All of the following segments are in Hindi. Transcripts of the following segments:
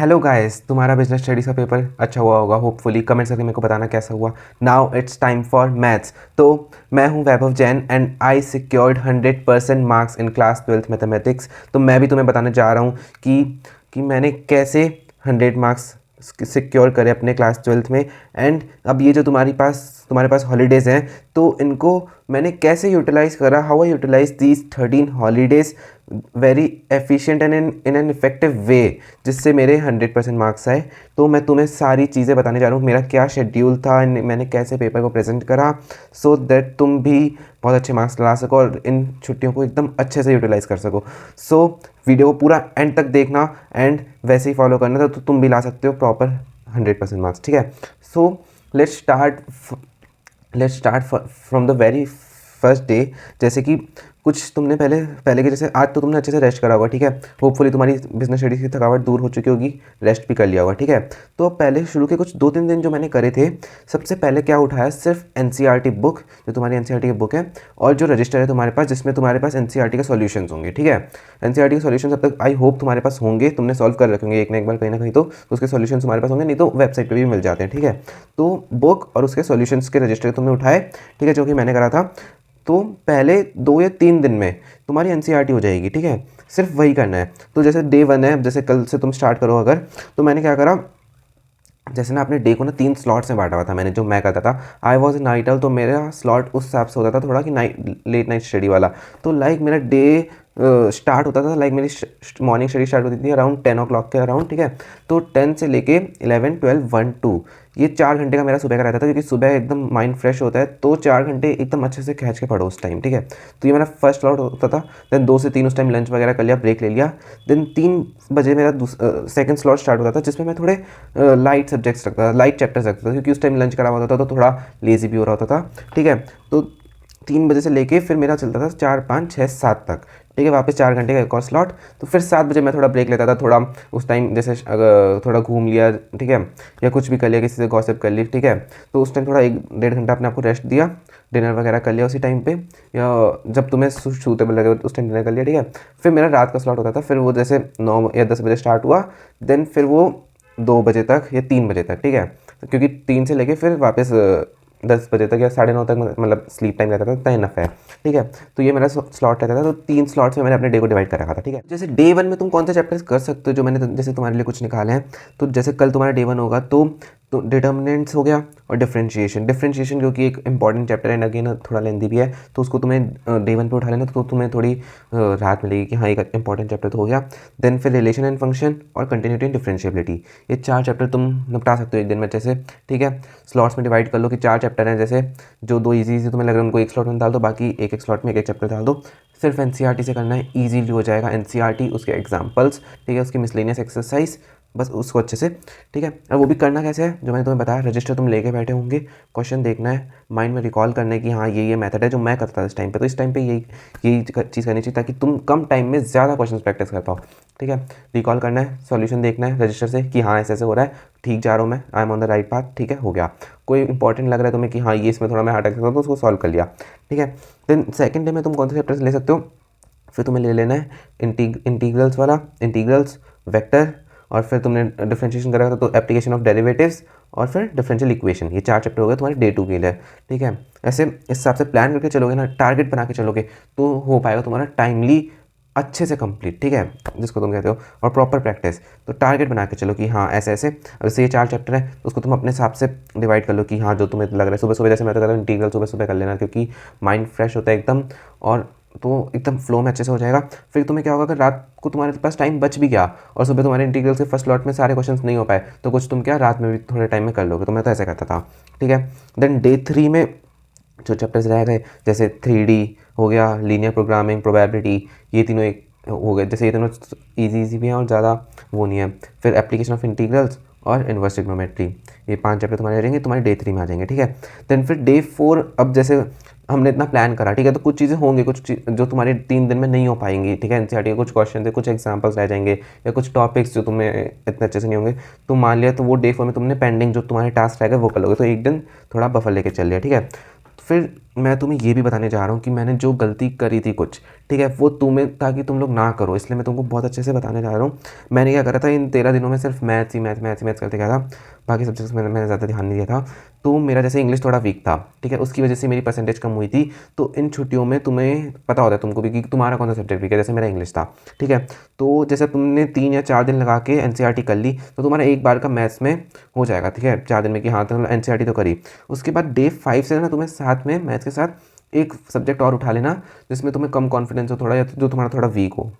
हेलो गाइस, तुम्हारा बिजनेस स्टडीज़ का पेपर अच्छा हुआ होगा होपफुली। कमेंट करके मेरे को बताना कैसा हुआ। Now it's time for maths. तो मैं हूं Vaibhav Jain and I secured 100% marks in class 12th mathematics. तो मैं भी तुम्हें बताने जा रहा हूं कि मैंने कैसे 100 मार्क्स सिक्योर करे अपने क्लास 12th में। एंड अब ये जो तुम्हारे पास हॉलीडेज़ हैं, तो इनको मैंने कैसे यूटिलाइज़ करा, how I utilise these 13 holidays very efficient and in an effective way, जिससे मेरे 100% मार्क्स आए। तो मैं तुम्हें सारी चीज़ें बताने जा रहा हूँ, मेरा क्या शेड्यूल था, मैंने कैसे पेपर को प्रेजेंट करा, सो दैट तुम भी बहुत अच्छे मार्क्स ला सको और इन छुट्टियों को एकदम अच्छे से यूटिलाइज़ कर सको। सो वीडियो को पूरा एंड तक देखना एंड वैसे ही फॉलो करना, तो तुम भी ला सकते हो प्रॉपर 100% मार्क्स। ठीक है। So let's start from the very first day. जैसे कि कुछ तुमने पहले पहले के जैसे आज तो तुमने अच्छे से रेस्ट करा होगा। ठीक है। होपफुली तुम्हारी बिजनेस स्टडीज़ की थकावट दूर हो चुकी होगी, रेस्ट भी कर लिया होगा। ठीक है। तो पहले शुरू के कुछ 2-3 दिन जो मैंने करे थे, सबसे पहले क्या उठाया, सिर्फ एनसीईआरटी बुक, जो तुम्हारी एनसीईआरटी की बुक है, और जो रजिस्टर है तुम्हारे पास, जिसमें तुम्हारे पास एनसीईआरटी के सॉल्यूशंस होंगे। ठीक है। एनसीईआरटी के सॉल्यूशंस अब तक आई होप तुम्हारे पास होंगे, तुमने सॉल्व कर रखे होंगे एक ना एक बार कहीं ना कहीं, तो उसके सॉल्यूशंस तुम्हारे पास होंगे, नहीं तो वेबसाइट पर भी मिल जाते हैं। ठीक है। तो बुक और उसके सॉल्यूशंस के रजिस्टर तुमने उठाए। ठीक है, जो कि मैंने करा था। तो पहले 2 या 3 दिन में तुम्हारी एनसीईआरटी हो जाएगी। ठीक है। सिर्फ वही करना है। तो जैसे डे 1 है, जैसे कल से तुम स्टार्ट करो अगर, तो मैंने क्या करा, जैसे ना अपने डे को ना 3 स्लॉट्स में बांटा हुआ था मैंने, जो मैं करता था। I was a night owl, तो मेरा स्लॉट उस हिसाब से होता था थोड़ा कि लेट नाइट स्टडी वाला। तो लाइक मेरा डे स्टार्ट होता था, लाइक मेरी मॉर्निंग स्टडी स्टार्ट होती थी अराउंड 10 o'clock के अराउंड। ठीक है। तो 10 से लेके 11, 12, 1, 2, ये 4 घंटे का मेरा सुबह का रहता था, क्योंकि सुबह एकदम माइंड फ्रेश होता है, तो 4 घंटे एकदम अच्छे से खींच के पढ़ो उस टाइम। ठीक है। तो ये मेरा फर्स्ट स्लॉट होता था। देन 2 से 3 उस टाइम लंच वगैरह कर लिया, ब्रेक ले लिया। देन 3 बजे मेरा सेकंड स्लॉट स्टार्ट होता था, जिसमें मैं थोड़े लाइट सब्जेक्ट्स रखता था, लाइट चैप्टर्स रखता था, क्योंकि उस टाइम लंच करा हुआ होता था, तो थोड़ा लेजी भी हो रहा होता था। ठीक है। तो 3 बजे से लेके फिर मेरा चलता था 4, 5, 6, 7 तक। ठीक है। वापस 4 घंटे का एक और स्लॉट। तो फिर 7 बजे मैं थोड़ा ब्रेक लेता था, थोड़ा उस टाइम जैसे अगर थोड़ा घूम लिया, ठीक है, या कुछ भी कर लिया, किसी से गॉसिप कर ली। ठीक है। तो उस टाइम थोड़ा 1-1.5 घंटा अपने आपको रेस्ट दिया, डिनर वगैरह कर लिया उसी टाइम पे, या जब तुम्हें सूटेबल लगे उस टाइम डिनर कर लिया। ठीक है। फिर मेरा रात का स्लॉट होता था, फिर वो जैसे 9 या 10 बजे स्टार्ट हुआ, देन फिर वो 2 बजे तक या 3 बजे तक। ठीक है। तो क्योंकि 3 से लेके फिर वापस 10 बजे तक या 9:30 तक मतलब स्लीप टाइम रहता था, इतना इनफ है। ठीक है। तो ये मेरा स्लॉट रहता था। तो 3 स्लॉट्स में मैंने अपने डे को डिवाइड कर रखा था। ठीक है। जैसे डे 1 में तुम कौन से चैप्टर्स कर सकते हो, जो मैंने जैसे तुम्हारे लिए कुछ निकाले हैं। तो जैसे कल तुम्हारा डे 1 होगा, तो डिटर्मिनेंट्स हो गया और डिफरेंशिएशन क्योंकि एक इंपॉर्टेंट चैप्टर है, अगेन थोड़ा लेंदी भी है, तो उसको तुम्हें डे 1 पे उठा लेना, तो तुम्हें थोड़ी राहत मिलेगी कि हाँ एक इंपॉर्टेंट चैप्टर तो हो गया। देन फिर रिलेशन एंड फंक्शन और कंटिन्यूटी एंड डिफरेंशिएबिलिटी, ये 4 चैप्टर तुम निपटा सकते हो एक दिन में अच्छे से। ठीक है। स्लॉट्स में डिवाइड कर लो कि 4 चैप्टर हैं, जैसे जो 2 ईजी तुम्हें लग रहा है उनको एक स्लॉट में डाल दो, बाकी एक स्लॉट में एक चैप्टर डाल दो। सिर्फ एनसीईआरटी से करना है, ईजीली हो जाएगा। एनसीईआरटी, उसके एग्जाम्पल्स, ठीक है, उसकी मिसलेनियस एक्सरसाइज, बस उसको अच्छे से। ठीक है। और वो भी करना कैसे है, जो मैंने तुम्हें बताया, रजिस्टर तुम लेके बैठे होंगे, क्वेश्चन देखना है, माइंड में रिकॉल करना है कि हाँ ये मेथड है जो मैं करता था इस टाइम पे, तो इस टाइम पे यही चीज़ करनी चाहिए, ताकि तुम कम टाइम में ज़्यादा क्वेश्चन प्रैक्टिस कर पाओ। ठीक है। रिकॉल करना है, सॉल्यूशन देखना है रजिस्टर से कि हाँ ऐसे ऐसे हो रहा है, ठीक जा रहा हूँ मैं, I am on the right path. ठीक है, हो गया। कोई इंपॉर्टेंट लग रहा है तुम्हें कि हाँ ये इसमें थोड़ा मैं हार्ड सकता हूँ, तो उसको सॉल्व कर लिया। ठीक है। देन सेकंड डे में तुम कौन से चैप्टर्स ले सकते हो, फिर तुम्हें ले लेना है इंटीग्रल्स वाला, इंटीग्रल्स, वेक्टर, और फिर तुमने डिफरेंशिएशन करा था तो एप्लीकेशन ऑफ डेरिवेटिव्स, और फिर डिफरेंशियल इक्वेशन। ये 4 चैप्टर हो गए तुम्हारे डे 2 के लिए। ठीक है। ऐसे इस हिसाब से प्लान करके चलोगे ना, टारगेट बना के चलोगे, तो हो पाएगा तुम्हारा टाइमली अच्छे से कंप्लीट। ठीक है, जिसको तुम कहते हो, और प्रॉपर प्रैक्टिस। तो टारगेट बना के चलो कि हाँ ऐसे ऐसे, जैसे ये 4 चैप्टर है तो उसको तुम अपने हिसाब से डिवाइड कर लो कि हाँ जो तुम्हें लग रहा है। सुबह सुबह जैसे मैं तो कहता हूँ इंटीग्रल सुबह सुबह कर लेना, क्योंकि माइंड फ्रेश होता है एकदम, और तो एकदम फ्लो में अच्छे से हो जाएगा। फिर तुम्हें क्या होगा, अगर रात को तुम्हारे पास टाइम बच भी गया और सुबह तुम्हारे इंटीग्रल के फर्स्ट लॉट में सारे क्वेश्चंस नहीं हो पाए, तो कुछ तुम क्या रात में भी थोड़े टाइम में कर लोगे। तो मैं तो ऐसे करता था। ठीक है। देन डे 3 में जो चैप्टर्स रह गए, जैसे 3D हो गया, लीनियर प्रोग्रामिंग, प्रोबेबिलिटी, ये तीनों एक हो गए। जैसे ये तीनों ईजी भी हैं और ज़्यादा वो नहीं है। फिर एप्लीकेशन ऑफ इंटीग्रल्स और इन्वर्स ट्रिग्नोमेट्री, ये 5 चैप्टर तुम्हारे रहेंगे, तुम्हारे डे 3 में आ जाएंगे। ठीक है। देन फिर डे 4, अब जैसे हमने इतना प्लान करा, ठीक है, तो कुछ चीज़ें होंगी, कुछ जो तुम्हारे 3 दिन में नहीं हो पाएंगी। ठीक है। एनसीईआरटी के कुछ क्वेश्चन है, कुछ एग्जांपल्स रह जाएंगे, या कुछ टॉपिक्स जो तुम्हें इतने अच्छे से नहीं होंगे, तो मान लिया तो वो डे 4 में तुमने पेंडिंग जो तुम्हारे टास्क रह गए वो कर लोगे, तो एक दिन थोड़ा बफर लेके चल लिया। ठीक है। फिर मैं तुम्हें ये भी बताने जा रहा हूँ कि मैंने जो गलती करी थी कुछ, ठीक है, वो तुम्हें ताकि तुम लोग ना करो, इसलिए मैं तुमको बहुत अच्छे से बताने जा रहा हूँ। मैंने क्या करा था इन 13 दिनों में, सिर्फ मैथ्स ही मैथ्स करते गया था, बाकी सब्जेक्ट्स में मैंने ज़्यादा ध्यान नहीं दिया था। तो मेरा जैसे इंग्लिश थोड़ा वीक था, ठीक है, उसकी वजह से मेरी परसेंटेज कम हुई थी। तो इन छुट्टियों में तुम्हें पता होता है तुमको भी कि तुम्हारा कौन सा सब्जेक्ट वीक है, जैसे मेरा इंग्लिश था, ठीक है। तो जैसे तुमने 3 या 4 दिन लगा के एनसीईआरटी कर ली, तो तुम्हारा एक बार का मैथ्स में हो जाएगा, ठीक है, 4 दिन में कि हाँ तो एनसीईआरटी तो करी। उसके बाद डे 5 से ना तुम्हें साथ में मैथ्स के साथ एक सब्जेक्ट और उठा लेना जिसमें तुम्हें कम कॉन्फिडेंस हो थोड़ा, या जो तुम्हारा थोड़ा वीक हो।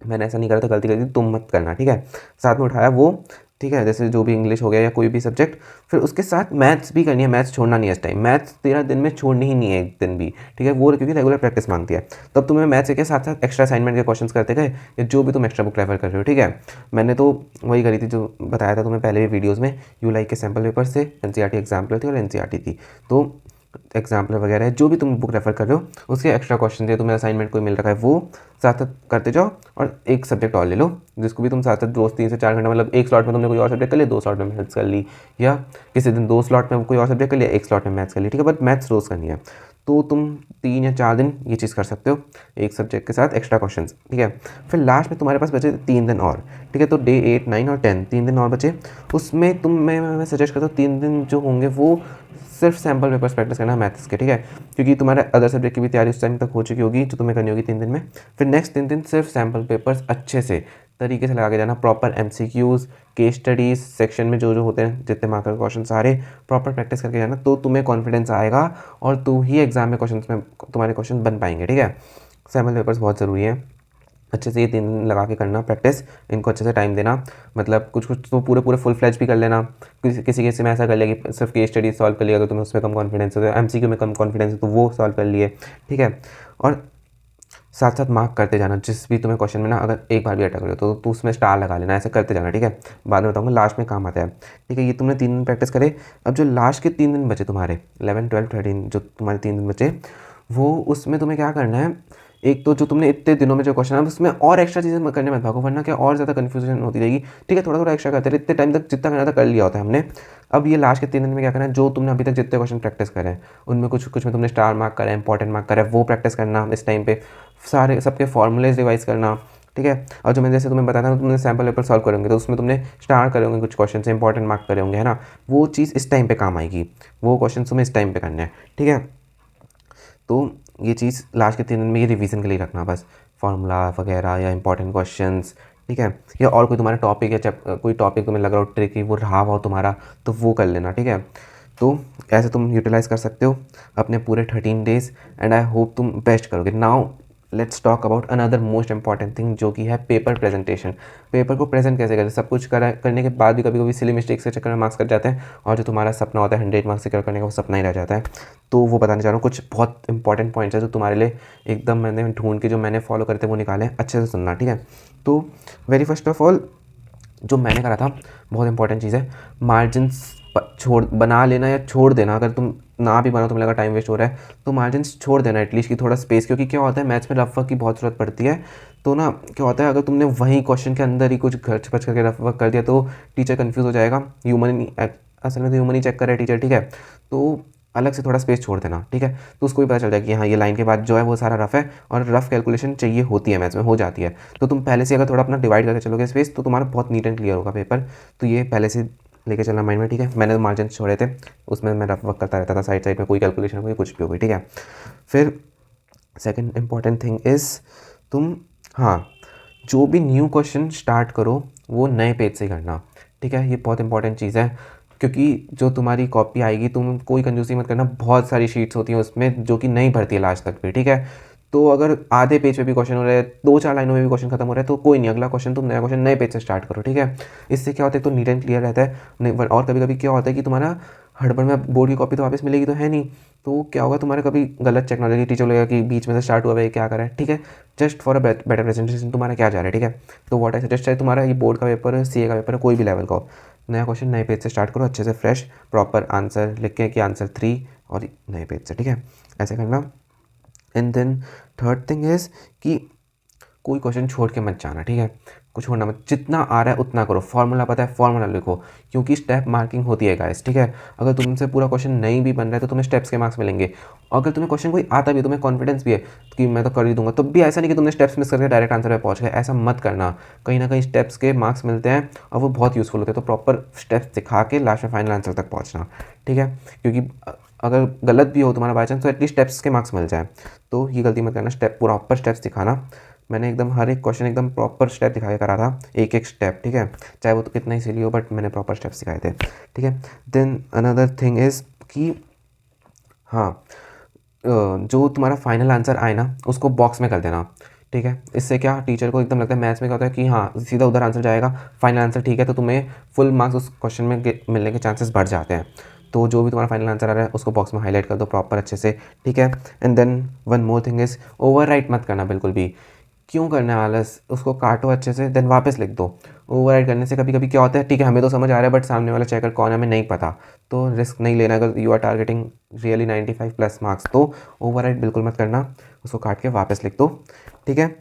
मैंने ऐसा नहीं करा था, गलती करी थी, तुम मत करना, ठीक है। साथ में उठाया वो, ठीक है, जैसे जो भी इंग्लिश हो गया या कोई भी सब्जेक्ट। फिर उसके साथ मैथ्स भी करनी है, मैथ्स छोड़ना नहीं है इस टाइम, मैथ्स 13 दिन में छोड़नी ही नहीं है एक दिन भी, ठीक है, वो क्योंकि रेगुलर प्रैक्टिस मांगती है। तब तुम्हें मैथ्स के साथ साथ एक्स्ट्रा असाइनमेंट के क्वेश्चंस करते गए, या जो भी तुम एक्स्ट्रा बुक रेफर कर रहे हो, ठीक है। मैंने तो वही करी थी जो बताया था तुम्हें पहले भी वीडियोज़ में, यू लाइक के सैम्पल पेपर से एनसीईआरटी एग्जाम्पल थी और एनसीईआरटी थी। तो एग्जाम्पल वगैरह है, जो भी तुम बुक रेफर कर रहे हो उसके एक्स्ट्रा क्वेश्चन है, तुम्हें असाइनमेंट कोई मिल रखा है वो साथ साथ करते जाओ। और एक सब्जेक्ट और ले लो जिसको भी तुम साथ साथ रोज 3 से 4 घंटा, मतलब एक स्लॉट में तुमने कोई और सब्जेक्ट कर लिया, 2 स्लॉट में मैथ्स कर ली, या किसी दिन 2 स्लॉट में कोई और सब्जेक्ट कर लिया, 1 स्लॉट में मैथ्स कर ली, ठीक है। बट मैथ्स रोज़ करनी है, तो तुम 3 या 4 दिन ये चीज़ कर सकते हो एक सब्जेक्ट के साथ एक्स्ट्रा क्वेश्चन, ठीक है। फिर लास्ट में तुम्हारे पास बचे 3 दिन और, ठीक है, तो डे 8, 9 और 10 3 दिन और बचे। उसमें मैं सजेस्ट करता हूँ 3 दिन जो होंगे वो सिर्फ सैम्पल पेपर्स प्रैक्टिस करना मैथ्स के, ठीक है, क्योंकि तुम्हारे अदर सब्जेक्ट की भी तैयारी उस टाइम तक हो चुकी होगी जो तुम्हें करनी होगी 3 दिन में। फिर नेक्स्ट 3 दिन सिर्फ सैम्पल पेपर्स अच्छे से तरीके से लगा के जाना, proper MCQs, case studies, section में जो जो होते हैं जितने मार्कर के क्वेश्चन सारे प्रॉपर प्रैक्टिस करके जाना, तो तुम्हें कॉन्फिडेंस आएगा और तू ही एग्जाम में क्वेश्चन में तुम्हारे क्वेश्चन बन पाएंगे, ठीक है। सैम्पल पेपर्स बहुत ज़रूरी है, अच्छे से ये 3 दिन लगा के करना प्रैक्टिस, इनको अच्छे से टाइम देना, मतलब कुछ कुछ तो पूरे पूरे फुल फ्लैज भी कर लेना, किसी केस में ऐसा कर लिया कि सिर्फ केस स्टडी सॉल्व कर लिया, अगर तुम्हें उसमें कम कॉन्फिडेंस है, एमसीक्यू में कम कॉन्फिडेंस है तो वो सॉल्व कर लिए, ठीक है। और साथ साथ मार्क करते जाना, जिस भी तुम्हें क्वेश्चन में ना अगर एक बार भी अटक रहे हो तो उसमें स्टार लगा लेना, ऐसे करते जाना, ठीक है। बाद में बताऊंगा लास्ट में काम आता है, ठीक है। ये तुमने 3 दिन प्रैक्टिस करे। अब जो लास्ट के 3 दिन बचे तुम्हारे 11, 12, 13 जो तुम्हारे 3 दिन बचे, वो उसमें तुम्हें क्या करना है, एक तो जो तुमने इतने दिनों में जो क्वेश्चन है उसमें और एक्स्ट्रा चीज़ें करने मत भागो, वरना क्या और ज़्यादा कन्फ्यूजन होती रहेगी, ठीक है। थोड़ा थोड़ा एक्स्ट्रा करते रहे, इतने टाइम तक जितना करना था कर लिया होता है हमने। अब ये लास्ट के 3 दिन में क्या करना है, जो तुमने अभी तक जितने क्वेश्चन प्रैक्टिस करे हैं उनमें कुछ कुछ में तुमने स्टार मार्क करा है, इंपॉर्टेंट मार्क करा है, वो प्रैक्टिस करना इस टाइम पे, सारे सबके फॉर्मूलेज रिवाइज करना, ठीक है। और जो मैंने जैसे तुम्हें बताया था तुमने सैम्पल पेपर सॉल्व करोगे तो उसमें तुमने स्टार करे होंगे कुछ क्वेश्चन से, इंपॉर्टेंट मार्क करे होंगे, है ना, वो चीज़ इस टाइम पे काम आएगी, वो क्वेश्चन तुम्हें इस टाइम पे करना है, ठीक है। तो ये चीज़ लास्ट के 3 दिन में ये रिवीजन के लिए रखना बस, फार्मूला वगैरह या इंपॉर्टेंट क्वेश्चंस, ठीक है। या और कोई तुम्हारा टॉपिक है, कोई टॉपिक तुम्हें लग रहा हो ट्रिकी वो रहा हो तुम्हारा, तो वो कर लेना, ठीक है। तो ऐसे तुम यूटिलाइज़ कर सकते हो अपने पूरे 13 डेज़, एंड आई होप तुम बेस्ट करोगे। Now let's talk about another most important thing जो कि है पेपर प्रेजेंटेशन। पेपर को प्रेजेंट कैसे करें, सब कुछ करने के बाद भी कभी कभी सिली मिस्टेक्स के चक्कर में मार्क्स कट जाते हैं, और जो तुम्हारा सपना होता है 100 मार्क्स से करने का वो सपना ही रह जाता है। तो वो बताने जा रहा हूँ, कुछ बहुत इंपॉर्टेंट पॉइंट्स है जो तुम्हारे लिए एकदम मैंने ढूंढ के जो मैंने फॉलो करते वो निकाले, अच्छे से सुनना, ठीक है। तो वेरी फर्स्ट ऑफ ऑल जो मैंने करा था, बहुत इंपॉर्टेंट चीज़ है, मार्जिन्स छोड़ बना लेना या छोड़ देना। अगर तुम ना भी बनाओ, तुम्हें लगा टाइम वेस्ट हो रहा है, तो मार्जिन्स छोड़ देना एटलीस्ट कि थोड़ा स्पेस, क्योंकि क्या होता है मैथ्स में रफ वर्क की बहुत ज़रूरत पड़ती है। तो ना क्या होता है, अगर तुमने वहीं क्वेश्चन के अंदर ही कुछ खर्च पच करके रफ वर्क कर दिया तो टीचर कन्फ्यूज़ हो जाएगा, ह्यूमन असल में तो ह्यूमन ही चेक कर रहा है टीचर, ठीक है। तो अलग से थोड़ा स्पेस छोड़ देना, ठीक है, तो उसको भी पता चल जाएगा कि हाँ ये लाइन के बाद जो है वो सारा रफ है, और रफ कैलकुलेशन चाहिए होती है मैथ्स में, हो जाती है। तो तुम पहले से अगर थोड़ा अपना डिवाइड करके चलोगे स्पेस, तो तुम्हारा बहुत नीट एंड क्लियर होगा पेपर। तो ये पहले से लेके चलना माइंड में, ठीक है। मैंने तो मार्जिन छोड़े थे, उसमें मैं रफ वर्क करता रहता था साइड साइड में, कोई कैलकुलेशन कोई कुछ भी हो गई, ठीक है। फिर सेकंड इंपॉर्टेंट थिंग इज़ तुम, हाँ, जो भी न्यू क्वेश्चन स्टार्ट करो वो नए पेज से करना, ठीक है। ये बहुत इंपॉर्टेंट चीज़ है, क्योंकि जो तुम्हारी कॉपी आएगी तुम कोई कंजूसी मत करना, बहुत सारी शीट्स होती हैं उसमें जो कि नहीं भरती है लास्ट तक भी, ठीक है। तो अगर आधे पेज पे भी क्वेश्चन हो रहा है, 2-4 लाइनों में भी क्वेश्चन खत्म हो रहा है, तो कोई नहीं, अगला क्वेश्चन तुम नया क्वेश्चन नए पेज से स्टार्ट करो, ठीक है। इससे क्या होता है, तो नीट एंड क्लियर रहता है। और कभी कभी क्या होता है कि तुम्हारा हड़बड़ में बोर्ड की कॉपी तो वापस मिलेगी तो है नहीं, तो क्या होगा, तुम्हारा कभी गलत चेक ना हो जाएगी, टीचर लगेगा कि बीच में से स्टार्ट हुआ है क्या करा है, ठीक है। Just for a better presentation तुम्हारा क्या जा रहा है, ठीक है। तो व्हाट आई सजेस्ट है, तुम्हारा ये बोर्ड का पेपर, सीए का पेपर है, कोई भी लेवल का हो, नया क्वेश्चन नए पेज से स्टार्ट करो, अच्छे से फ्रेश प्रॉपर आंसर लिख के कि आंसर 3 और नए पेज से, ठीक है, ऐसे करना। And then third thing is कि कोई क्वेश्चन छोड़ के मत जाना, ठीक है। कुछ छोड़ना मत, जितना आ रहा है उतना करो, फार्मूला पता है फार्मूला लिखो, क्योंकि स्टेप मार्किंग होती है गाइस, ठीक है। अगर तुमसे पूरा क्वेश्चन नहीं भी बन रहा है तो तुम्हें स्टेप्स के मार्क्स मिलेंगे। अगर तुम्हें क्वेश्चन कोई आता भी, तुम्हें कॉन्फिडेंस भी है कि मैं तो कर ही दूंगा, तब भी ऐसा नहीं कि तुमने स्टेप्स मिस करके डायरेक्ट आंसर पे पहुंच गए, ऐसा मत करना। कहीं ना कहीं स्टेप्स के मार्क्स मिलते हैं और वो बहुत यूज़फुल होते हैं, तो प्रॉपर स्टेप्स दिखा के लास्ट में फाइनल आंसर तक पहुँचना, ठीक है। क्योंकि अगर गलत भी हो तुम्हारा बाई चांस तो एटलीस्ट स्टेप्स के मार्क्स मिल जाए। तो ये गलती मत करना, स्टेप प्रॉपर स्टेप्स दिखाना। मैंने एकदम हर एक क्वेश्चन एकदम प्रॉपर स्टेप दिखा के करा था, एक एक स्टेप, ठीक है। चाहे वो तो कितना ही सिली हो, बट मैंने प्रॉपर स्टेप्स दिखाए थे, ठीक है। देन अनदर थिंग इज़ कि हाँ, जो तुम्हारा फाइनल आंसर आए ना उसको बॉक्स में कर देना, ठीक है। इससे क्या टीचर को एकदम लगता है, मैथ्स में क्या होता है कि हाँ सीधा उधर आंसर जाएगा, फाइनल आंसर ठीक है, तो तुम्हें फुल मार्क्स उस क्वेश्चन में मिलने के चांसेस बढ़ जाते हैं। तो जो भी तुम्हारा फाइनल आंसर आ रहा है उसको बॉक्स में हाईलाइट कर दो प्रॉपर अच्छे से, ठीक है। And then one more thing is, overwrite मत करना बिल्कुल भी। क्यों करना है आलस, उसको काटो अच्छे से, देन वापस लिख दो। ओवरराइट करने से कभी कभी क्या होता है, ठीक है हमें तो समझ आ रहा है बट सामने वाला चेकर कौन है हमें नहीं पता, तो रिस्क नहीं लेना। अगर you are targeting really 95 plus marks तो ओवरराइट बिल्कुल मत करना, उसको काट के वापस लिख दो, ठीक है।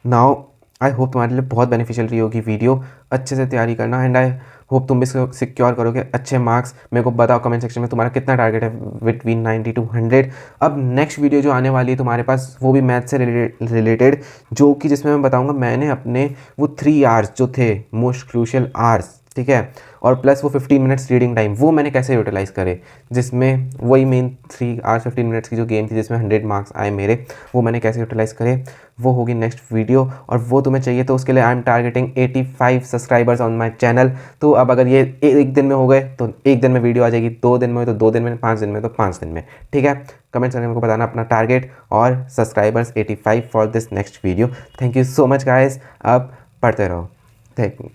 नाउ आई होप तुम्हारे लिए बहुत बेनिफिशियल रही होगी वीडियो, अच्छे से तैयारी करना, एंड आई होप तुम भी सिक्योर करोगे अच्छे मार्क्स। मेरे को बताओ कमेंट सेक्शन में तुम्हारा कितना टारगेट है बिटवीन 90 to 100। अब नेक्स्ट वीडियो जो आने वाली है तुम्हारे पास वो भी मैथ से रिलेटेड, जो कि जिसमें मैं बताऊंगा मैंने अपने वो 3 आवर्स जो थे मोस्ट क्रूशियल आवर्स, ठीक है, और प्लस वो 15 मिनट्स रीडिंग टाइम, वो मैंने कैसे यूटिलाइज़ करे, जिसमें वही मेन 3 आवर्स 15 मिनट्स की जो गेम थी जिसमें 100 मार्क्स आए मेरे, वो मैंने कैसे यूटिलाइज़ करे, वो होगी नेक्स्ट वीडियो। और वो तुम्हें चाहिए तो उसके लिए I am targeting 85 subscribers on my channel. तो अब अगर ये एक दिन में हो गए तो एक दिन में वीडियो आ जाएगी, 2 दिन में तो 2 दिन में, 5 दिन में तो 5 दिन में, ठीक है। कमेंट करके मेरे को बताना अपना टारगेट और subscribers 85 for this next video. Thank you so much guys, अब पढ़ते रहो, थैंक यू।